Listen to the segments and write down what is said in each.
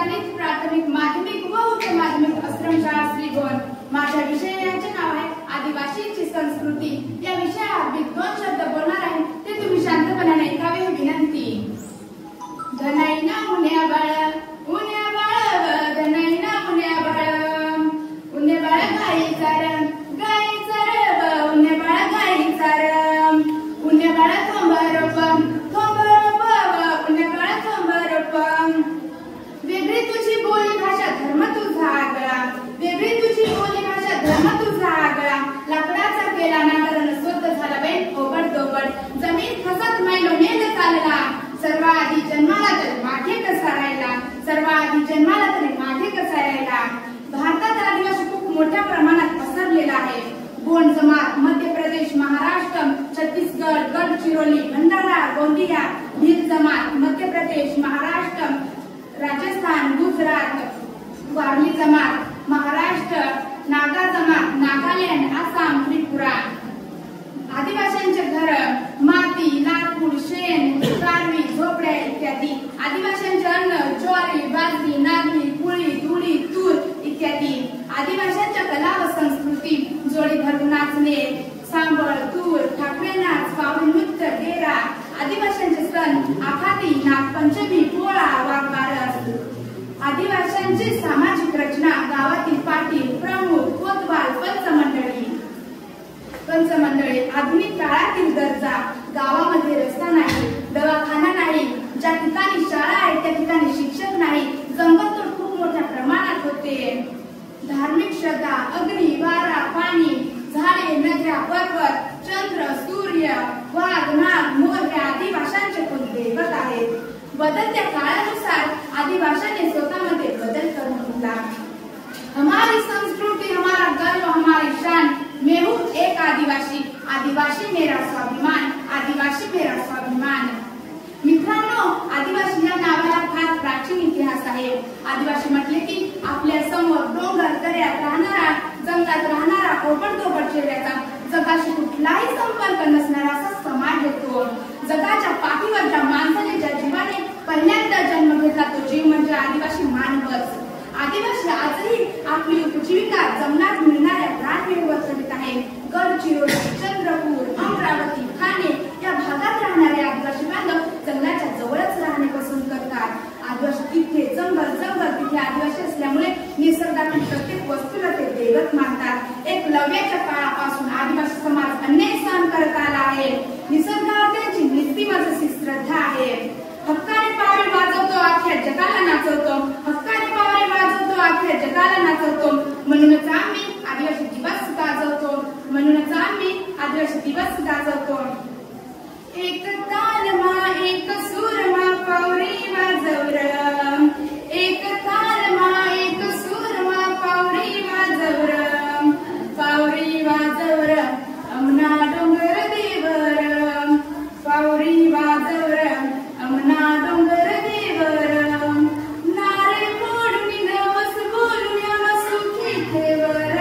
संचालित प्राथमिक माध्यमिक व उच्च माध्यमिक आश्रमशाळा श्रीगोंद। माझ्या विषयाचे नाव आहे आदिवासींची संस्कृती। या विषयावर मी 2 शब्द बोलणार आहे, ते तुम्ही शांतपणाने ऐकावे ही विनंती। धनाईना मुन्या बाळ धनाईना मुन्या बाळ उन्हे बाळ गाई चार उन्हे बाळ गाई चार उन्हे बाळ थोंबरोप उन्हे बाळ थोंबरोप। वेगळी तुझी बोली भाषा धर्म तुझा आगळा वेगळी तुझी बोली भाषा धर्म तुझा आगळा। लाकडाचा केला नांगरण स्वत झाला बैल ओबड दोबड जमीन खसत मैलो मेल चालला। सर्वाधी जन्माला तरी मागे कसा राहिला सर्वाधी जन्माला तरी मागे कसा राहिला। भारतात आदिवासी खूप मोठ्या प्रमाणात पसरलेला आहे। गोंड जमात मध्य प्रदेश महाराष्ट्र छत्तीसगड गडचिरोली भंडारा गोंदिया भील जमात मध्य प्रदेश महाराष्ट्र राजस्थान गुजरात वारली जमात महाराष्ट्र नागा जमात नागालँड आसाम त्रिपुरा। आदिवासींचे घर माती लाकूड शेण कारवी झोपड्या इत्यादी। आदिवासींचे अन्न ज्वारी बाजरी नागली कुळी तुडी तूर इत्यादी। आदिवासींच्या कला व संस्कृती जोडी धरून नाचणे सांबळ तूर ठाकरे नाच पावरी नृत्य डेरा। आदिवासींचे सण आखाती नागपंचमी पोळा वाघबारस। आदिवासींची सामाजिक रचना गावातील पाटील प्रमुख कोतवाल पंचमंडळी। आधुनिक काळातील गरजा गावामध्ये रस्ता नाही दवाखाना नाही ज्या ठिकाणी शाळा आहे त्या ठिकाणी शिक्षक नाही जंगलतोड खूप मोठ्या प्रमाणात होते। धार्मिक श्रद्धा अग्नी वारा पाणी झाडे नद्या पर्वत चंद्र सूर्य वाघ नाग मोर हे आदिवासींचे कुलदैवत आहेत। बदलत्या काळानुसार आदिवासींनी स्वतःमध्ये बदल करून घेतला। हमारी संस्कृति हमारा गर्व हमारी शान मैं हूँ एक आदिवासी आदिवासी मेरा स्वाभिमान आदिवासी मेरा स्वाभिमान। मित्रांनो आदिवासी या नावाला फार प्राचीन इतिहास आहे। आदिवासी म्हटले की आपल्या समोर डोंगर दऱ्यात राहणारा जंगलात राहणारा ओबडधोबड चेहऱ्याचा जगाशी कुठलाही संपर्क नसणारा असा समाज येतो। जगाच्या पाठीवरच्या माणसाने ज्या जीवाने पहिल्यांदा जन्म घेतला तो जीव म्हणजे आदिवासी मानवच। आदिवासी आजही आपली उपजीविका जंगलात मिळणाऱ्या प्राणीवर करीत आहे। गडचिरोली चंद्रपूर अमरावती ठाणे या भागात राहणारे आदिवासी बांधव जंगलाच्या जवळच राहणे पसंत करतात। आदिवासी तिथे जंगल तिथे आदिवासी असल्यामुळे निसर्गातील प्रत्येक वस्तूला ते दैवत मानतात। एकलव्याच्या काळापासून आदिवासी समाज अन्याय सहन करत आला आहे। निसर्गावर त्यांची नीतिमत्तेची श्रद्धा आहे। हक्काने पावले वाजवतो अख्ख्या जगाला नाचवतो हक्काने पावले वाजवतो अख्ख्या जगाला नाचवतो। म्हणूनच आम्ही आदिवासी दिवस गाजवतो म्हणूनच आम्ही आदिवासी दिवस गाजवतो। एक ताल मा एक सूर मा पावरी वाजवर एक ताल मा एक सूर मा पावरी वाजवर पावरी वाजवर अमना डोंगर देवर पावरी वाजवर अमना डोंगर देवर नारे फोडून नवस बोलूया सुखी ठेवर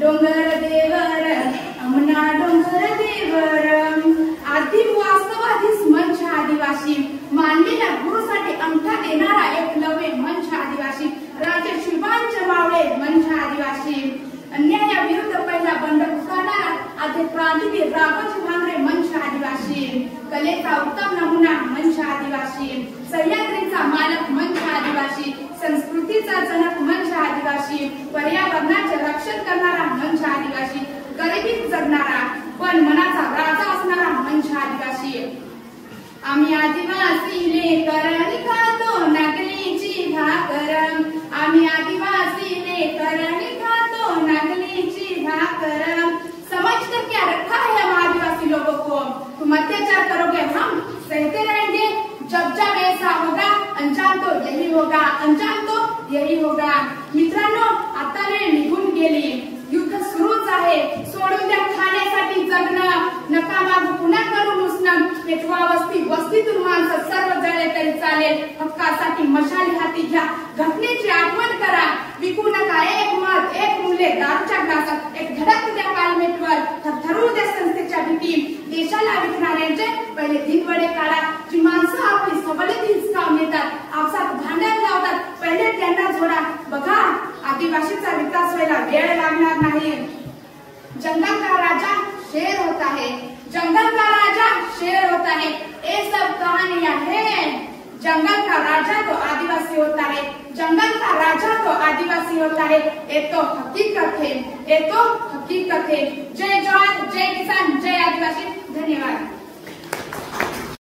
डोंगर देवर अमना डोंगर देवर। आधी वास्तवाधीच मंच आदिवासी मानलेल्या गुरुसाठी अंगठा देणारा एकलव्य मंच आदिवासी राजे शिवांचे मावळे मंच आदिवासी अन्यायाविरुद्ध पहिला बंड पुकारणारा आधी क्रांतीवीर राघोजी भांगरे मंच आदिवासी कलेचा उत्तम नमुना मंच आदिवासी सह्याद्रीचा मालक मंच आदिवासी संस्कृतीचा जनक मंच आदिवासी पर्यावरणाचे रक्षण करणारा मंच आदिवासी गरिबीत जगणारा पण मनाचा राजा असणारा मंच आदिवासी। आम्ही आदिवासी लेकरणी खातो नागलीची भाकर आम्ही आदिवासी लेकरणी खातो नागलीची भाकर। समझकर क्या रखा है हम आदिवासी लोगों को तुम अत्याचार करोगे हम सहते रहेंगे जब ऐसा होगा अंजाम तो यही होगा अंजाम तो यही होगा। मित्रांनो आता वेळ निघून गेली युद्ध सुरूच आहे सोडून द्या खाण्यासाठी जगणं नका मागू पुन्हा करू मुसणं पेटवा वस्तीतून माणसं सर्व जळले तरी चालेल हक्कासाठी मशाली हाती घ्या घटनेची आठवण करा विकू नका एक मत एक मुले दारूच्या ग्लासात एक धडक द्या पालमेटवर थरथरू द्या संस्थेच्या भीती देशाला विकणाऱ्यांचे पहिले दिनवडे काढा जी माणसं आपली सवलती हिसकावून येतात आपसात भांडण लावतात जोडा बघा, आदिवासीचा विकास व्हायला वेळ लागणार नाही। जंगल का राजा शेर होता है, जंगल का राजा शेर होता है, ये सब कहानियां हैं। जंगल का राजा तो आदिवासी होता है, जंगल का राजा तो आदिवासी होता है, ये तो हकीकत है, ये तो हकीकत है। जय जवान, जय किसान, जय आदिवासी। धन्यवाद।